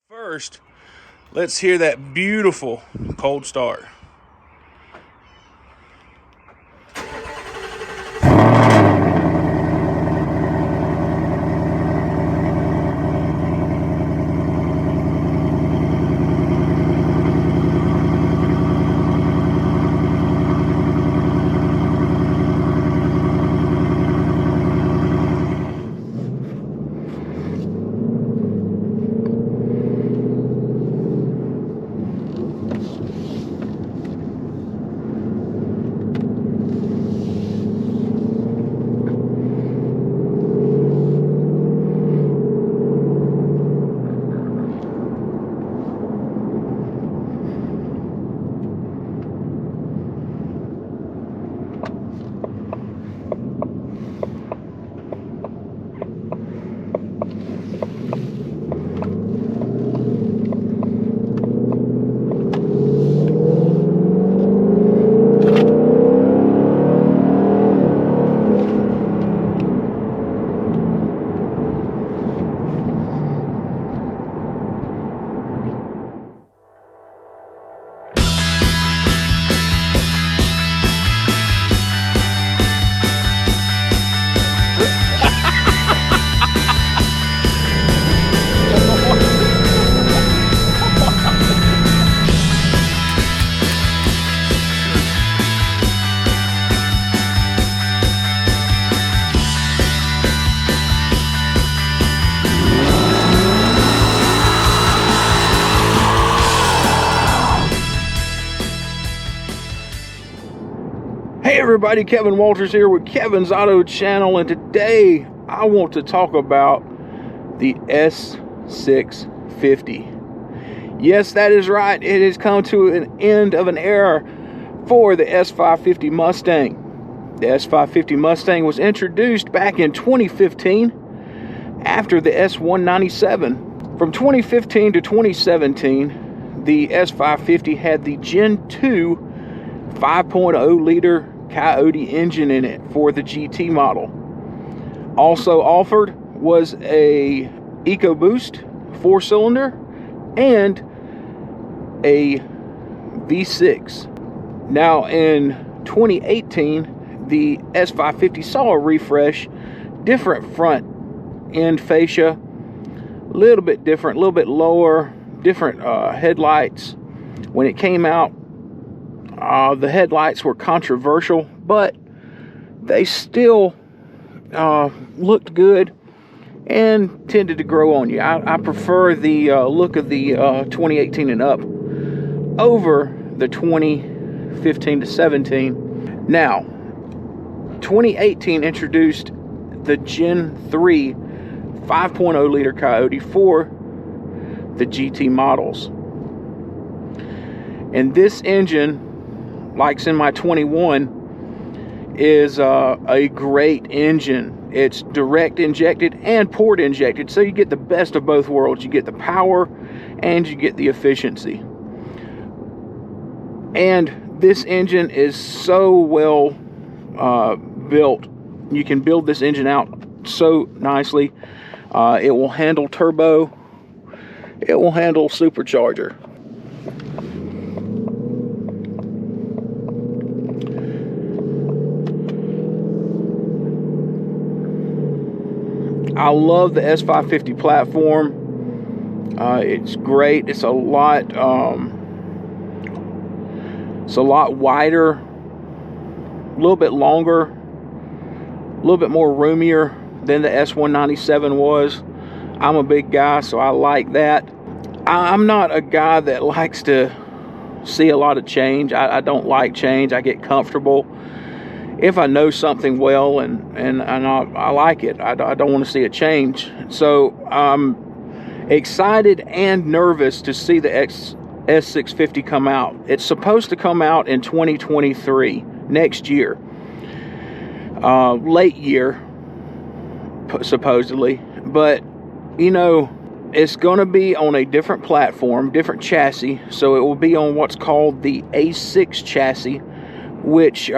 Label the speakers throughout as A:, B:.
A: First, let's hear that beautiful cold start. Hey everybody, Kevin Walters here with Kevin's Auto Channel, and today I want to talk about the S650. Yes, that is right. It has come to an end of an era for the S550 Mustang. The S550 Mustang was introduced back in 2015 after the S197. From 2015 to 2017, the S550 had the Gen 2 5.0 liter Coyote engine in it for the GT model. Also offered was a EcoBoost 4-cylinder and a V6. Now in 2018, the S550 saw a refresh, different front end fascia, a little bit different, a little bit lower, different headlights. When it came out, the headlights were controversial, but they still looked good and tended to grow on you. I prefer the look of the 2018 and up over the 2015 to 17. Now, 2018 introduced the Gen 3 5.0 liter Coyote for the GT models. And this engine, like in my 21, is a great engine. It's direct injected and port injected, so you get the best of both worlds. You get the power and you get the efficiency. And this engine is so well built. You can build this engine out so nicely. It will handle turbo. It will handle supercharger. I love the S550 platform. It's great. It's a lot wider, a little bit longer, a little bit more roomier than the S197 was. I'm a big guy, so I like that. I'm not a guy that likes to see a lot of change. I don't like change. I get comfortable if I know something well and I like it. I don't want to see a change. So I'm excited and nervous to see the S650 come out. It's supposed to come out in 2023, next year, late year supposedly. But you know, it's going to be on a different platform, different chassis. So it will be on what's called the A6 chassis, which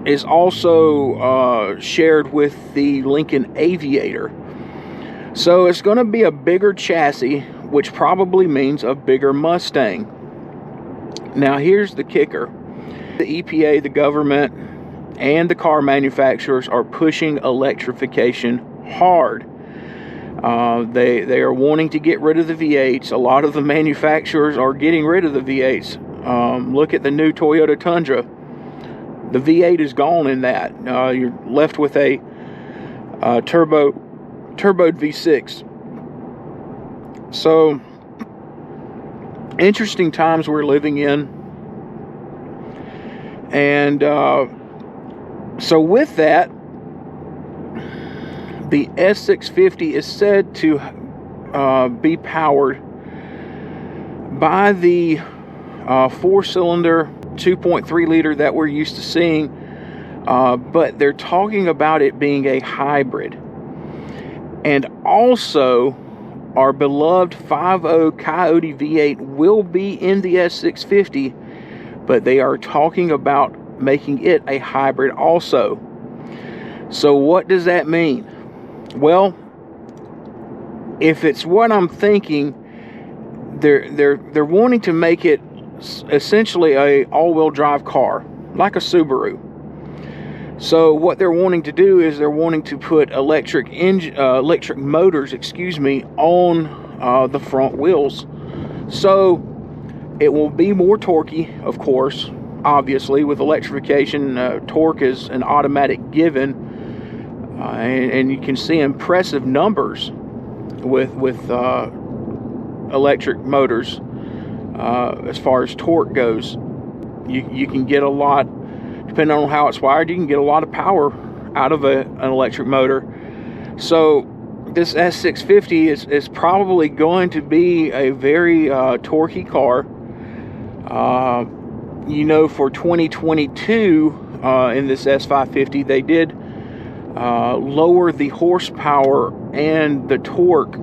A: is also shared with the Lincoln Aviator. So it's going to be a bigger chassis, which probably means a bigger Mustang. Now here's the kicker. The EPA, the government, and the car manufacturers are pushing electrification hard. They are wanting to get rid of the V8s. A lot of the manufacturers are getting rid of the V8s. Look at the new Toyota Tundra. The V8 is gone in that. You're left with a turboed V6. So, interesting times we're living in. And so with that, the S650 is said to be powered by the 4-cylinder 2.3 liter that we're used to seeing, but they're talking about it being a hybrid. And also, our beloved 5.0 Coyote V8 will be in the S650, but they are talking about making it a hybrid also. So what does that mean? Well, if it's what I'm thinking, they're wanting to make it essentially a all-wheel drive car, like a Subaru. So what they're wanting to do is they're wanting to put electric motors, on the front wheels. So it will be more torquey, of course. Obviously, with electrification, torque is an automatic given, and you can see impressive numbers with electric motors as far as torque goes. You can get a lot, depending on how it's wired, you can get a lot of power out of an electric motor. So this S650 is probably going to be a very torquey car. For 2022 in this S550, they did lower the horsepower and the torque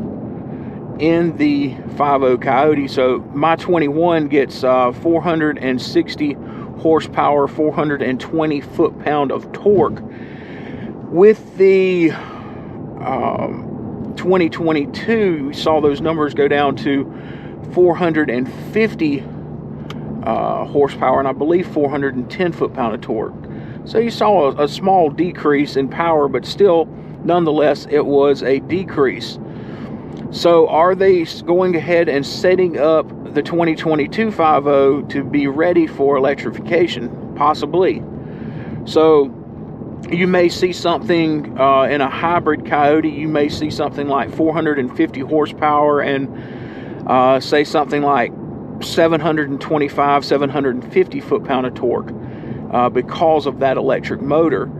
A: in the 5.0 Coyote. So my 21 gets 460 horsepower, 420 foot-pound of torque. With the 2022, we saw those numbers go down to 450 horsepower, and I believe 410 foot-pound of torque. So you saw a small decrease in power, but still, nonetheless, it was a decrease. So are they going ahead and setting up the 2022 5.0 to be ready for electrification? Possibly. So you may see something in a hybrid Coyote. You may see something like 450 horsepower and say something like 725, 750 foot-pound of torque because of that electric motor.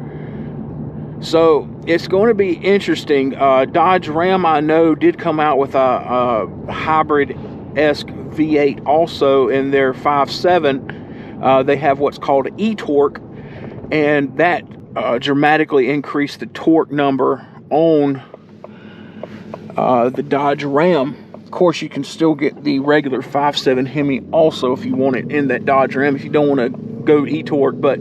A: So it's going to be interesting. Dodge Ram, I know, did come out with a hybrid-esque V8 also in their 5.7. They have what's called e-torque, and that dramatically increased the torque number on the Dodge Ram. Of course, you can still get the regular 5.7 Hemi also if you want it in that Dodge Ram, if you don't want to go e-torque. But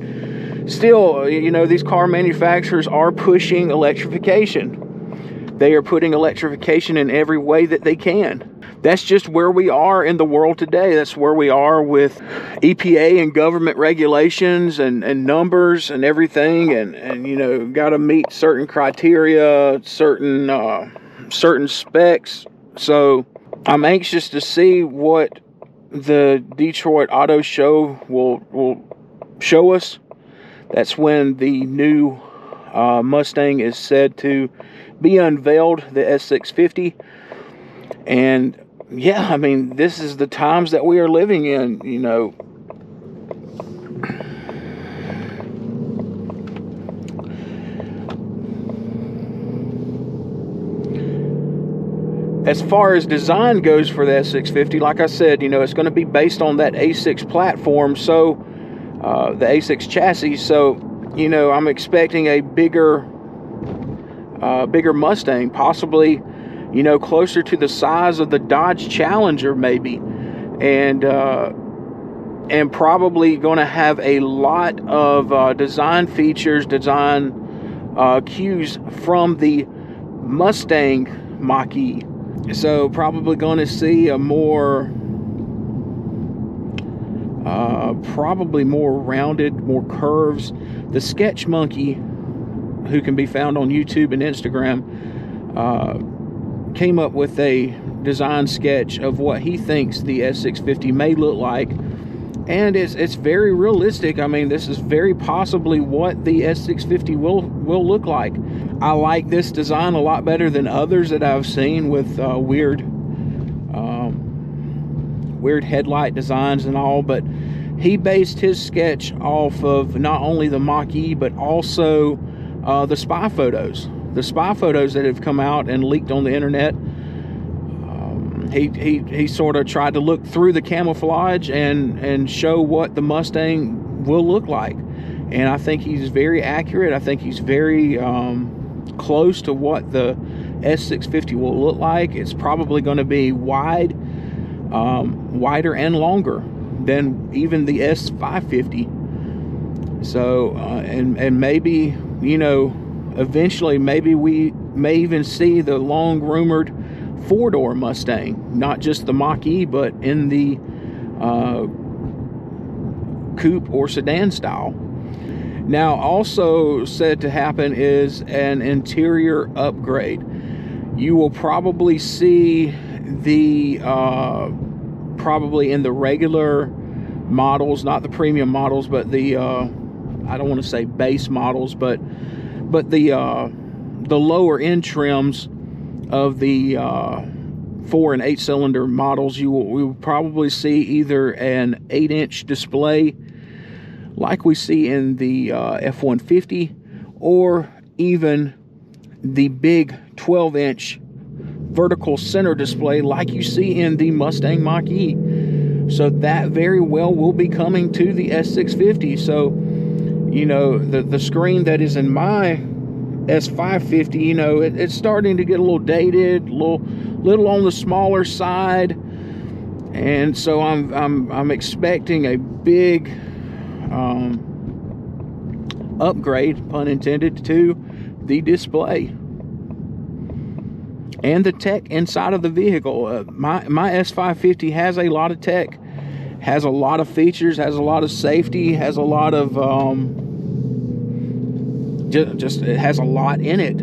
A: still, these car manufacturers are pushing electrification. They are putting electrification in every way that they can. That's just where we are in the world today. That's where we are with EPA and government regulations and numbers and everything. And got to meet certain criteria, certain specs. So I'm anxious to see what the Detroit Auto Show will show us. That's when the new Mustang is said to be unveiled, the S650. And yeah, I mean, this is the times that we are living in, As far as design goes for the S650, like I said, it's going to be based on that A6 platform, so the A6 chassis. So, I'm expecting a bigger Mustang, possibly, closer to the size of the Dodge Challenger, maybe, and probably going to have a lot of design features, design cues from the Mustang Mach-E. So probably going to see a more probably more rounded, more curves. The Sketch Monkey, who can be found on YouTube and Instagram, came up with a design sketch of what he thinks the S650 may look like, and it's very realistic. I mean, this is very possibly what the S650 will look like. I like this design a lot better than others that I've seen with weird headlight designs and all, but he based his sketch off of not only the Mach-E but also the spy photos that have come out and leaked on the internet. He sort of tried to look through the camouflage and show what the Mustang will look like, and I think he's very accurate. I think he's very close to what the S650 will look like. It's probably going to be wider and longer than even the S550. So and maybe, you know, eventually maybe we may even see the long rumored four-door Mustang, not just the Mach-E, but in the coupe or sedan style. Now, also said to happen is an interior upgrade. You will probably see the probably in the regular models, not the premium models, but the I don't want to say base models, but the lower end trims of the 4 and 8 cylinder models. We will probably see either an 8-inch display like we see in the F-150, or even the big 12-inch vertical center display like you see in the Mustang Mach-E. So that very well will be coming to the S650. So, you know, the screen that is in my S550, you know, it's starting to get a little dated, little on the smaller side, and so I'm expecting a big upgrade, pun intended, to the display and the tech inside of the vehicle. My S550 has a lot of tech, has a lot of features, has a lot of safety, has a lot of just it has a lot in it.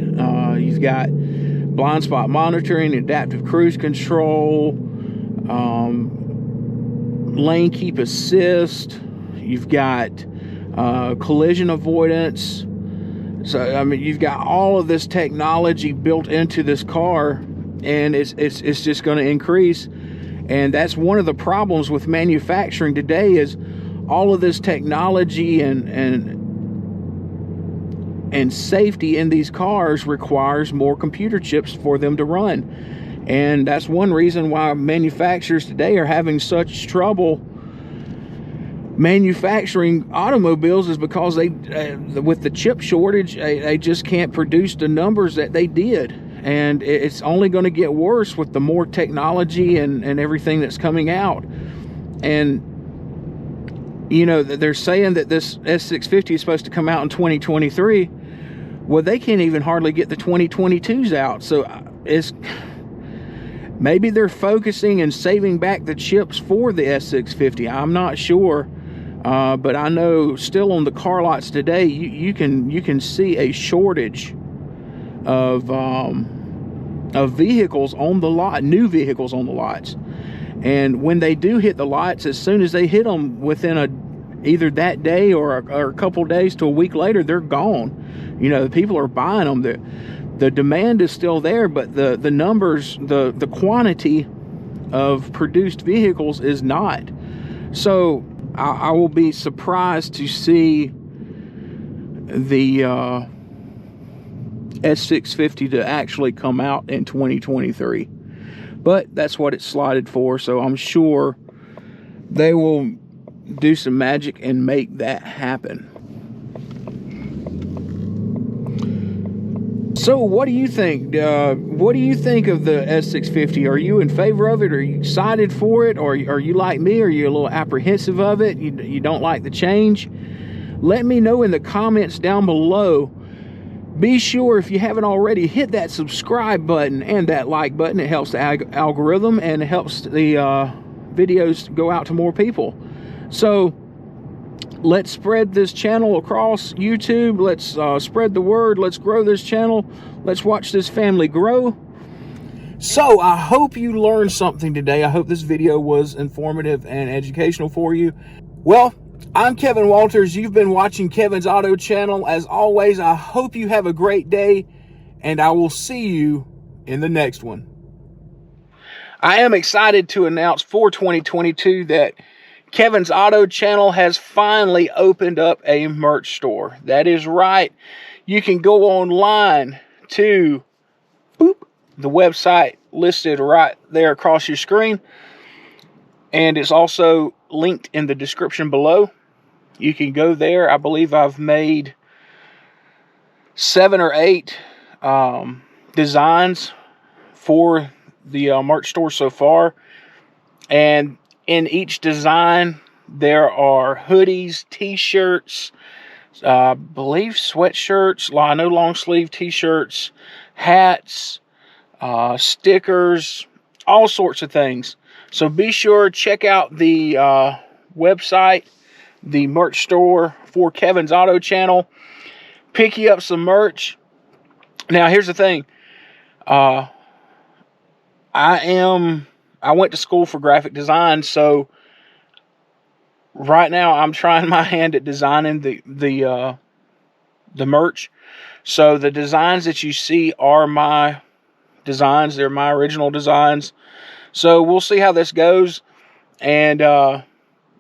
A: You've got blind spot monitoring, adaptive cruise control, lane keep assist. You've got collision avoidance. So I mean, you've got all of this technology built into this car, and it's just going to increase. And that's one of the problems with manufacturing today, is all of this technology and safety in these cars requires more computer chips for them to run. And that's one reason why manufacturers today are having such trouble manufacturing automobiles, is because they with the chip shortage, they just can't produce the numbers that they did. And it's only going to get worse with the more technology and everything that's coming out. And you know, they're saying that this S650 is supposed to come out in 2023. Well, they can't even hardly get the 2022s out. So it's maybe they're focusing and saving back the chips for the S650. I'm not sure, but I know still on the car lots today, you can see a shortage of vehicles on the lot, new vehicles on the lots. And when they do hit the lots, as soon as they hit them within either that day or a couple days to a week later, they're gone. You know, people are buying them. The demand is still there, but the numbers, the quantity of produced vehicles is not. So I will be surprised to see the S650 to actually come out in 2023. But that's what it's slotted for, so I'm sure they will do some magic and make that happen. So what do you think? What do you think of the S650? Are you in favor of it? Are you excited for it? Or are you like me? Are you a little apprehensive of it? You don't like the change? Let me know in the comments down below. Be sure, if you haven't already, hit that subscribe button and that like button. It helps the algorithm, and it helps the videos go out to more people. So let's spread this channel across YouTube. Let's spread the word. Let's grow this channel. Let's watch this family grow. So I hope you learned something today. I hope this video was informative and educational for you. Well, I'm Kevin Walters. You've been watching Kevin's Auto Channel. As always, I hope you have a great day, and I will see you in the next one. I am excited to announce for 2022 that Kevin's Auto Channel has finally opened up a merch store. That is right. You can go online to the website listed right there across your screen, and it's also linked in the description below. You can go there. I believe I've made 7 or 8 designs for the merch store so far, and in each design there are hoodies, t-shirts, I believe sweatshirts, no long sleeve t-shirts, hats, stickers, all sorts of things. So be sure check out the website, the merch store for Kevin's Auto Channel. Pick you up some merch. Now here's the thing. I went to school for graphic design, so right now I'm trying my hand at designing the merch. So the designs that you see are my designs. They're my original designs. So we'll see how this goes, and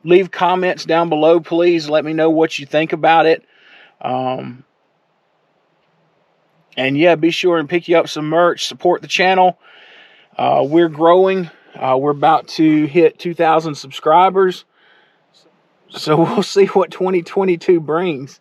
A: leave comments down below, please. Let me know what you think about it. And yeah, be sure and pick you up some merch. Support the channel. We're growing. We're about to hit 2,000 subscribers. So we'll see what 2022 brings.